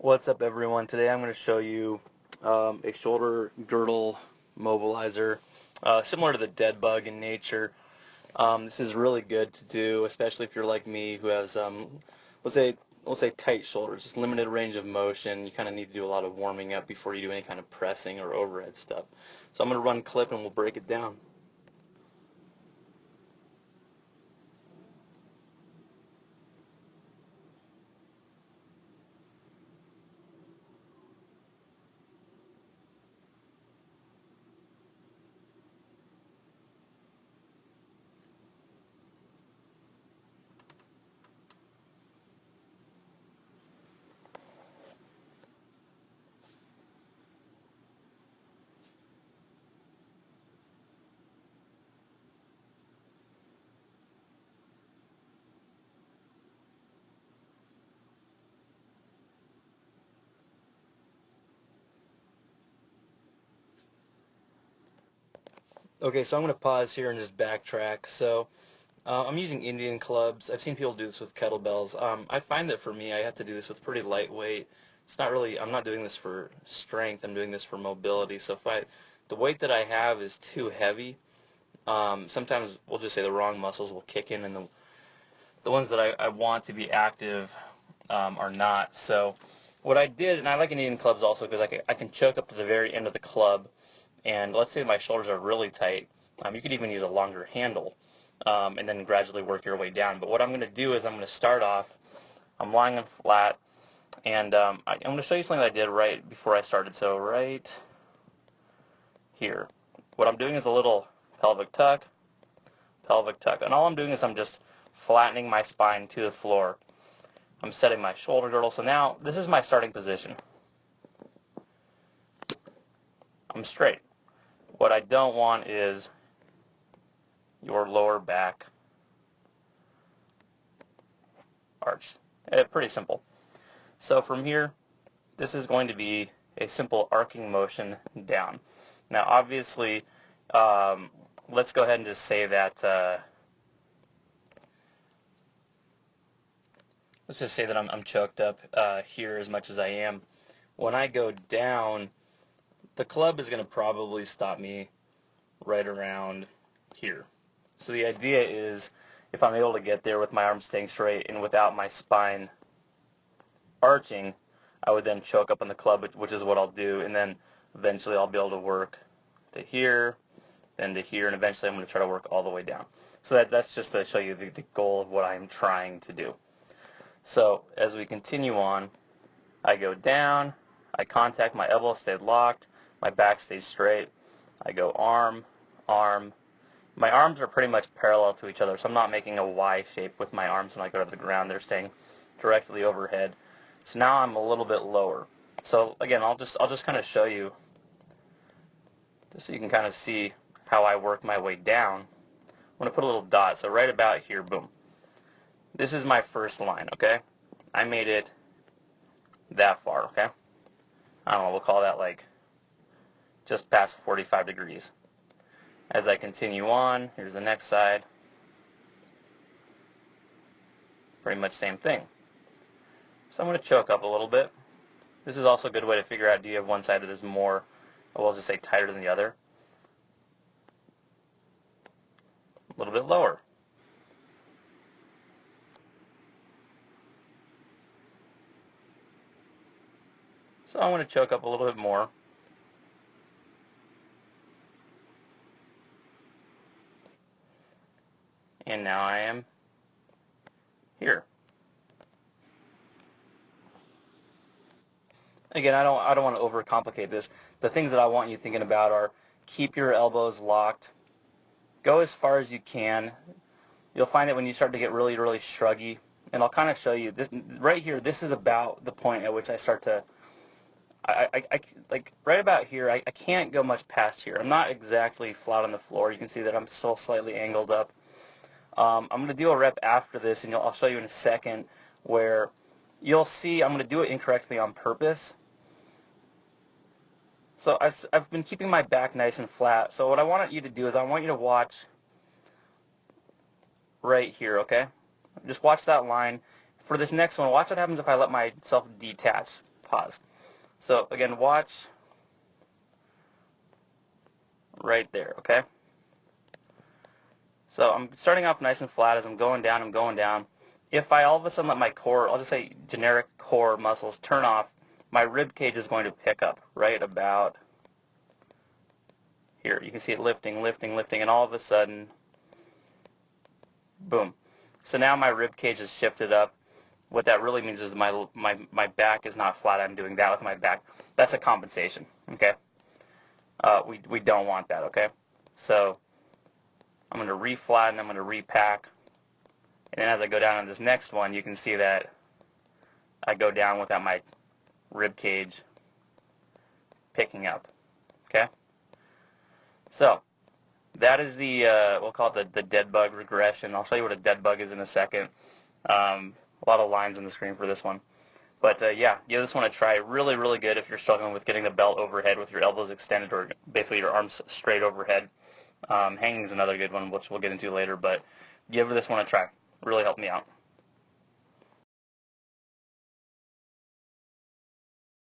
What's up, everyone? Today I'm going to show you a shoulder girdle mobilizer, similar to the Deadbug in nature. This is really good to do, especially if you're like me, who has let's say tight shoulders, just limited range of motion. You kind of need to do a lot of warming up before you do any kind of pressing or overhead stuff. So I'm going to run clip and we'll break it down. Okay, so I'm going to pause here and just backtrack. So I'm using Indian clubs. I've seen people do this with kettlebells. I find that for me, I have to do this with pretty lightweight. It's not really, I'm not doing this for strength, I'm doing this for mobility. So if the weight that I have is too heavy, sometimes we'll just say the wrong muscles will kick in and the ones that I want to be active are not. So what I did, and I like Indian clubs also because I can choke up to the very end of the club, and let's say my shoulders are really tight. You could even use a longer handle and then gradually work your way down. But what I'm going to do is I'm going to start off, I'm lying on flat, and I'm going to show you something that I did right before I started. So right here, what I'm doing is a little pelvic tuck, and all I'm doing is I'm just flattening my spine to the floor. I'm setting my shoulder girdle, so now this is my starting position. I'm straight. What I don't want is your lower back arch. Pretty simple. So from here, this is going to be a simple arcing motion down. Now obviously, let's go ahead and just say that, let's just say that I'm choked up here as much as I am. When I go down, the club is going to probably stop me right around here. So the idea is, if I'm able to get there with my arms staying straight and without my spine arching, I would then choke up on the club, which is what I'll do, and then eventually I'll be able to work to here, then to here, and eventually I'm going to try to work all the way down. So that's just to show you the goal of what I'm trying to do. So as we continue on, I go down, I contact, my elbow stayed locked, my back stays straight, I go arm, arm. My arms are pretty much parallel to each other, so I'm not making a Y shape with my arms when I go to the ground. They're staying directly overhead. So now I'm a little bit lower. So again, I'll just kind of show you, just so you can kind of see how I work my way down. I'm going to put a little dot, so right about here, boom. This is my first line, okay? I made it that far, okay? I don't know, we'll call that like just past 45 degrees. As I continue on, here's the next side. Pretty much same thing. So I'm going to choke up a little bit. This is also a good way to figure out, do you have one side that is more, well, I'll just say tighter than the other. A little bit lower. So I'm going to choke up a little bit more. And now I am here. Again, I don't want to overcomplicate this. The things that I want you thinking about are, keep your elbows locked. Go as far as you can. You'll find that when you start to get really, really shruggy, and I'll kind of show you this right here. This is about the point at which I start to, like right about here, I can't go much past here. I'm not exactly flat on the floor. You can see that I'm still slightly angled up. I'm going to do a rep after this, and I'll show you in a second, where you'll see I'm going to do it incorrectly on purpose. So I've been keeping my back nice and flat. So what I want you to do is I want you to watch right here, okay? Just watch that line. For this next one, watch what happens if I let myself detach. pause. So again, watch right there, okay? So I'm starting off nice and flat as I'm going down, If I all of a sudden let my core, I'll just say generic core muscles turn off, my rib cage is going to pick up right about here. You can see it lifting, and all of a sudden, boom. So now my rib cage is shifted up. What that really means is my back is not flat. I'm doing that with my back. That's a compensation, okay? We don't want that, okay? So I'm going to reflatten, I'm going to repack, and then as I go down on this next one, you can see that I go down without my rib cage picking up, okay? So that is the, we'll call it the dead bug regression. I'll show you what a dead bug is in a second. A lot of lines on the screen for this one. But yeah, give this one a try. Really, really good if you're struggling with getting the belt overhead with your elbows extended or basically your arms straight overhead. Hanging is another good one, which we'll get into later, but give this one a try. Really helped me out.